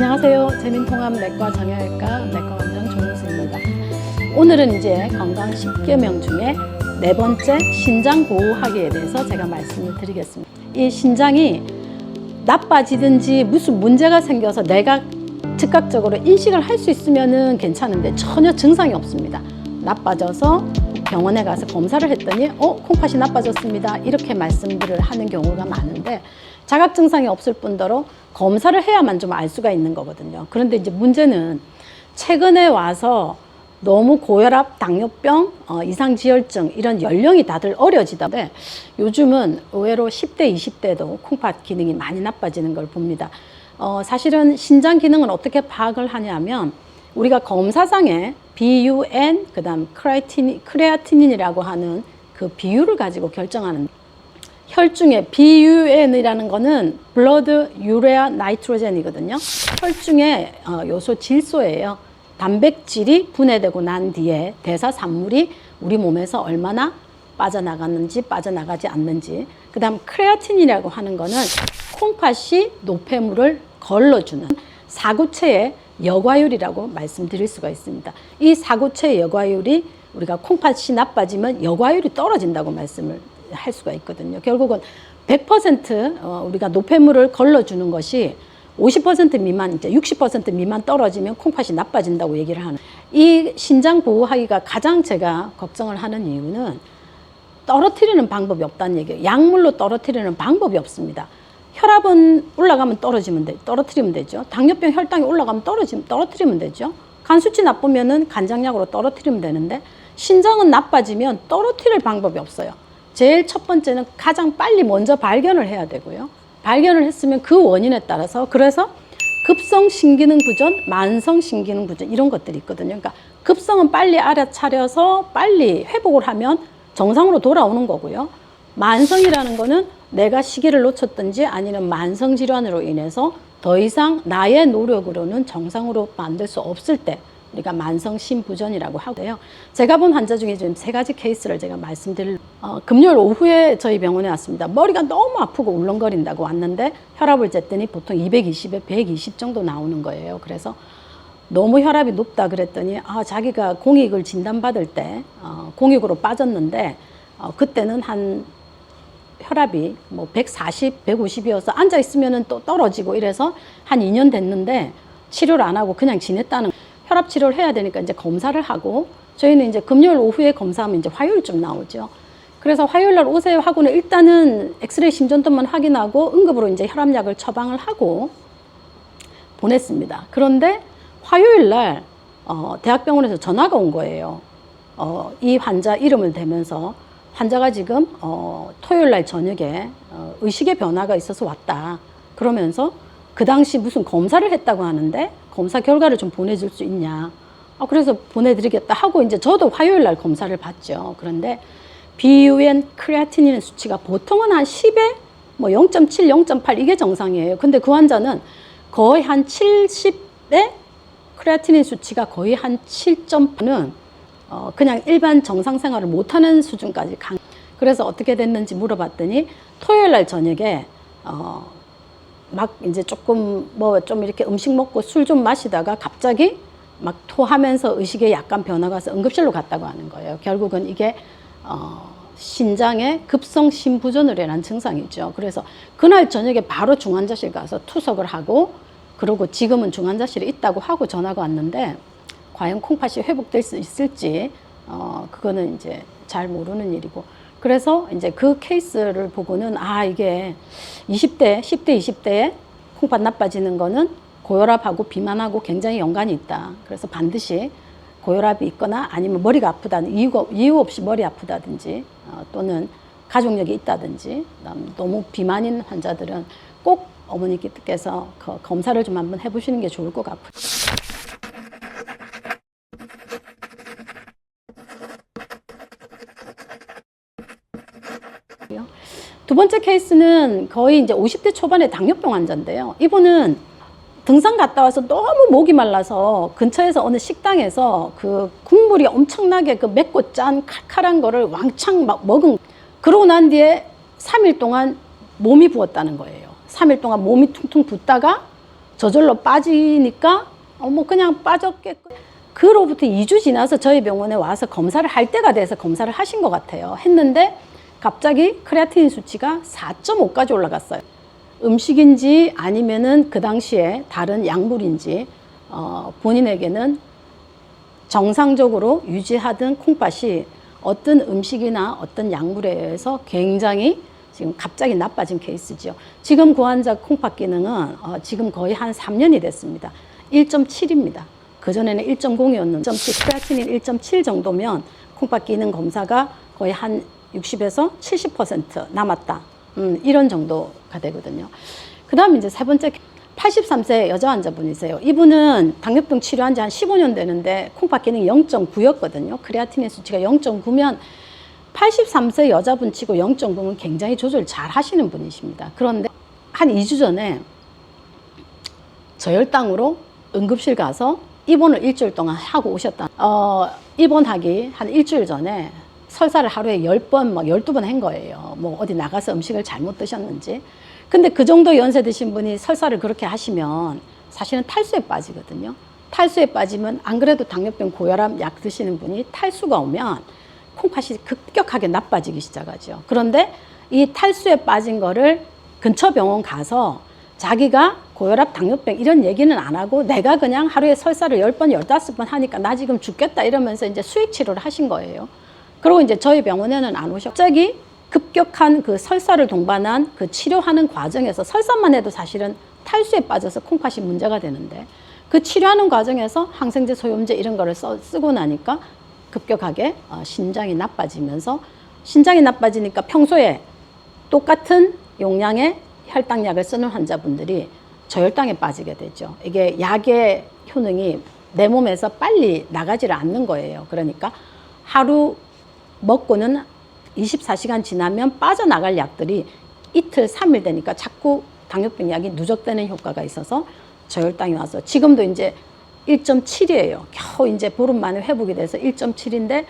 안녕하세요. 재민통합 내과 정형외과 내과 원장 조은수입니다. 오늘은 이제 건강 10계명 중에 네 번째 신장 보호하기에 대해서 제가 말씀을 드리겠습니다. 이 신장이 나빠지든지 무슨 문제가 생겨서 내가 즉각적으로 인식을 할 수 있으면은 괜찮은데 전혀 증상이 없습니다. 나빠져서 병원에 가서 검사를 했더니 콩팥이 나빠졌습니다. 이렇게 말씀들을 하는 경우가 많은데 자각 증상이 없을 뿐더러 검사를 해야만 좀 알 수가 있는 거거든요. 그런데 이제 문제는 최근에 와서 너무 고혈압, 당뇨병, 이상지혈증 이런 연령이 다들 어려지다는데 요즘은 의외로 10대, 20대도 콩팥 기능이 많이 나빠지는 걸 봅니다. 사실은 신장 기능은 어떻게 파악을 하냐면 우리가 검사상에 BUN, 그 다음 크레아티닌이라고 하는 그 비율을 가지고 결정하는 혈중에 BUN이라는 거는 블러드 유레아 나이트로젠이거든요. 혈중의 요소 질소예요. 단백질이 분해되고 난 뒤에 대사 산물이 우리 몸에서 얼마나 빠져나갔는지 빠져나가지 않는지. 그 다음 크레아틴이라고 하는 거는 콩팥이 노폐물을 걸러주는 사구체의 여과율이라고 말씀드릴 수가 있습니다. 이 사구체의 여과율이 우리가 콩팥이 나빠지면 여과율이 떨어진다고 말씀을 할 수가 있거든요. 결국은 100% 우리가 노폐물을 걸러주는 것이 50% 미만, 이제 60% 미만 떨어지면 콩팥이 나빠진다고 얘기를 하는. 이 신장 보호하기가 가장 제가 걱정을 하는 이유는 떨어뜨리는 방법이 없다는 얘기예요. 약물로 떨어뜨리는 방법이 없습니다. 혈압은 올라가면 떨어뜨리면 되죠. 당뇨병 혈당이 올라가면 떨어뜨리면 되죠. 간 수치 나쁘면은 간장약으로 떨어뜨리면 되는데 신장은 나빠지면 떨어뜨릴 방법이 없어요. 제일 첫 번째는 가장 빨리 먼저 발견을 해야 되고요. 발견을 했으면 그 원인에 따라서 그래서 급성 신기능 부전, 만성 신기능 부전 이런 것들이 있거든요. 그러니까 급성은 빨리 알아차려서 빨리 회복을 하면 정상으로 돌아오는 거고요. 만성이라는 거는 내가 시기를 놓쳤든지 아니면 만성 질환으로 인해서 더 이상 나의 노력으로는 정상으로 만들 수 없을 때 우리가 만성 심부전이라고 하고요. 제가 본 환자 중에 지금 세 가지 케이스를 제가 말씀드릴 금요일 오후에 저희 병원에 왔습니다. 머리가 너무 아프고 울렁거린다고 왔는데 혈압을 쟀더니 보통 220에 120 정도 나오는 거예요. 그래서 너무 혈압이 높다 그랬더니 자기가 공익을 진단받을 때 공익으로 빠졌는데 그때는 한 혈압이 뭐 140, 150이어서 앉아 있으면은 또 떨어지고 이래서 한 2년 됐는데 치료를 안 하고 그냥 지냈다는. 혈압 치료를 해야 되니까 이제 검사를 하고 저희는 이제 금요일 오후에 검사하면 이제 화요일쯤 나오죠. 그래서 화요일 날 오세요 하고는 일단은 엑스레이 심전도만 확인하고 응급으로 이제 혈압약을 처방을 하고 보냈습니다. 그런데 화요일 날 대학병원에서 전화가 온 거예요. 이 환자 이름을 대면서 환자가 지금 토요일 날 저녁에 의식의 변화가 있어서 왔다. 그러면서 그 당시 무슨 검사를 했다고 하는데 검사 결과를 좀 보내줄 수 있냐. 그래서 보내드리겠다 하고 이제 저도 화요일 날 검사를 받죠. 그런데 BUN 크레아티닌 수치가 보통은 한 10에 뭐 0.7, 0.8 이게 정상이에요. 근데 그 환자는 거의 한 70에 크레아티닌 수치가 거의 한 7.8는 그냥 일반 정상 생활을 못하는 수준까지 그래서 어떻게 됐는지 물어봤더니 토요일 날 저녁에 막 이제 조금 뭐 좀 이렇게 음식 먹고 술 좀 마시다가 갑자기 막 토하면서 의식에 약간 변화가 와서 응급실로 갔다고 하는 거예요. 결국은 이게 신장의 급성 심부전으로인한 증상이죠. 그래서 그날 저녁에 바로 중환자실 가서 투석을 하고 그러고 지금은 중환자실에 있다고 하고 전화가 왔는데 과연 콩팥이 회복될 수 있을지 그거는 이제 잘 모르는 일이고. 그래서 이제 그 케이스를 보고는 이게 10대, 20대에 콩팥 나빠지는 거는 고혈압하고 비만하고 굉장히 연관이 있다. 그래서 반드시 고혈압이 있거나 아니면 머리가 아프다는 이유 없이 머리 아프다든지 또는 가족력이 있다든지 너무 비만인 환자들은 꼭 어머니께서 검사를 좀 한번 해보시는 게 좋을 것 같고요. 두 번째 케이스는 거의 이제 50대 초반의 당뇨병 환자인데요. 이분은 등산 갔다 와서 너무 목이 말라서 근처에서 어느 식당에서 그 국물이 엄청나게 그 맵고 짠 칼칼한 거를 왕창 막 그러고 난 뒤에 3일 동안 몸이 부었다는 거예요. 3일 동안 몸이 퉁퉁 붓다가 저절로 빠지니까 뭐 그냥 빠졌겠고, 그로부터 2주 지나서 저희 병원에 와서 검사를 할 때가 돼서 검사를 하신 것 같아요. 했는데 갑자기 크레아틴인 수치가 4.5까지 올라갔어요. 음식인지 아니면은 그 당시에 다른 약물인지 본인에게는 정상적으로 유지하던 콩팥이 어떤 음식이나 어떤 약물에 의해서 굉장히 지금 갑자기 나빠진 케이스죠. 지금 그 환자 콩팥 기능은 지금 거의 한 3년이 됐습니다. 1.7입니다. 그전에는 1.0이었는데 1.7, 크레아틴인 1.7 정도면 콩팥 기능 검사가 거의 한 60에서 70% 남았다. 이런 정도가 되거든요. 그 다음에 이제 세 번째, 83세 여자 환자분이세요. 이분은 당뇨병 치료한 지 한 15년 되는데 콩팥 기능이 0.9였거든요. 크레아틴인 수치가 0.9면 83세 여자분 치고 0.9는 굉장히 조절 잘 하시는 분이십니다. 그런데 한 2주 전에 저혈당으로 응급실 가서 입원을 일주일 동안 하고 오셨다. 입원하기 한 일주일 전에 설사를 하루에 10번, 막 12번 한 거예요. 뭐 어디 나가서 음식을 잘못 드셨는지. 근데 그 정도 연세 드신 분이 설사를 그렇게 하시면 사실은 탈수에 빠지거든요. 탈수에 빠지면 안 그래도 당뇨병 고혈압 약 드시는 분이 탈수가 오면 콩팥이 급격하게 나빠지기 시작하죠. 그런데 이 탈수에 빠진 거를 근처 병원 가서 자기가 고혈압, 당뇨병 이런 얘기는 안 하고 내가 그냥 하루에 설사를 10번, 15번 하니까 나 지금 죽겠다 이러면서 이제 수액 치료를 하신 거예요. 그리고 이제 저희 병원에는 안 오셨고 갑자기 급격한 그 설사를 동반한 그 치료하는 과정에서 설사만 해도 사실은 탈수에 빠져서 콩팥이 문제가 되는데 그 치료하는 과정에서 항생제, 소염제 이런 거를 쓰고 나니까 급격하게 신장이 나빠지면서 신장이 나빠지니까 평소에 똑같은 용량의 혈당약을 쓰는 환자분들이 저혈당에 빠지게 되죠. 이게 약의 효능이 내 몸에서 빨리 나가지를 않는 거예요. 그러니까 하루 먹고는 24시간 지나면 빠져나갈 약들이 이틀, 3일 되니까 자꾸 당뇨병 약이 누적되는 효과가 있어서 저혈당이 와서 지금도 이제 1.7이에요. 겨우 이제 보름 만에 회복이 돼서 1.7인데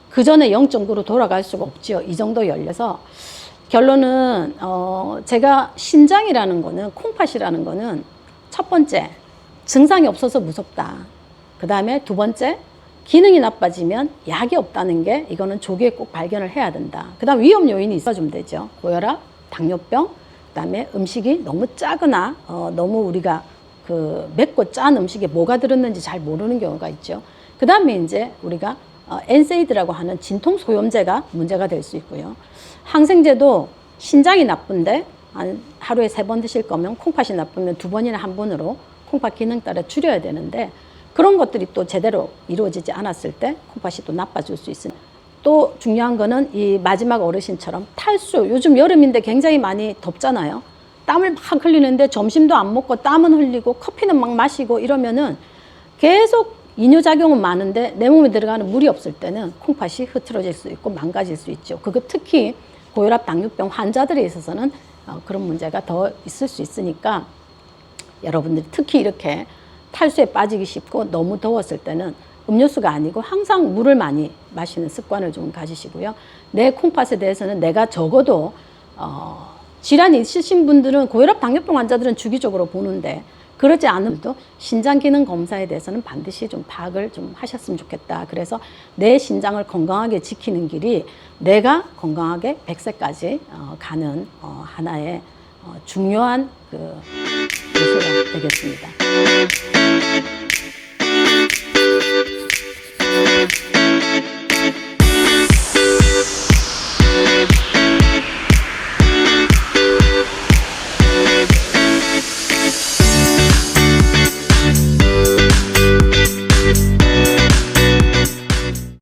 그 전에 0.9로 돌아갈 수가 없죠. 이 정도 열려서 결론은 제가 신장이라는 거는 콩팥이라는 거는 첫 번째 증상이 없어서 무섭다. 그 다음에 두 번째 기능이 나빠지면 약이 없다는 게 이거는 조기에 꼭 발견을 해야 된다. 그 다음 위험 요인이 있어주면 되죠. 고혈압, 당뇨병, 그 다음에 음식이 너무 짜거나 너무 우리가 그 맵고 짠 음식에 뭐가 들었는지 잘 모르는 경우가 있죠. 그 다음에 이제 우리가 엔세이드라고 하는 진통 소염제가 문제가 될 수 있고요. 항생제도 신장이 나쁜데 하루에 3번 드실 거면 콩팥이 나쁘면 2번이나 1번으로 콩팥 기능 따라 줄여야 되는데 그런 것들이 또 제대로 이루어지지 않았을 때 콩팥이 또 나빠질 수 있습니다. 또 중요한 거는 이 마지막 어르신처럼 탈수, 요즘 여름인데 굉장히 많이 덥잖아요. 땀을 막 흘리는데 점심도 안 먹고 땀은 흘리고 커피는 막 마시고 이러면은 계속 이뇨작용은 많은데 내 몸에 들어가는 물이 없을 때는 콩팥이 흐트러질 수 있고 망가질 수 있죠. 그거 특히 고혈압, 당뇨병 환자들에 있어서는 그런 문제가 더 있을 수 있으니까 여러분들이 특히 이렇게 탈수에 빠지기 쉽고 너무 더웠을 때는 음료수가 아니고 항상 물을 많이 마시는 습관을 좀 가지시고요. 내 콩팥에 대해서는 내가 적어도 질환이 있으신 분들은 고혈압, 당뇨병 환자들은 주기적으로 보는데 그러지 않으면도 신장 기능 검사에 대해서는 반드시 좀 파악을 좀 하셨으면 좋겠다. 그래서 내 신장을 건강하게 지키는 길이 내가 건강하게 100세까지 가는 하나의 중요한 그 요소가 되겠습니다.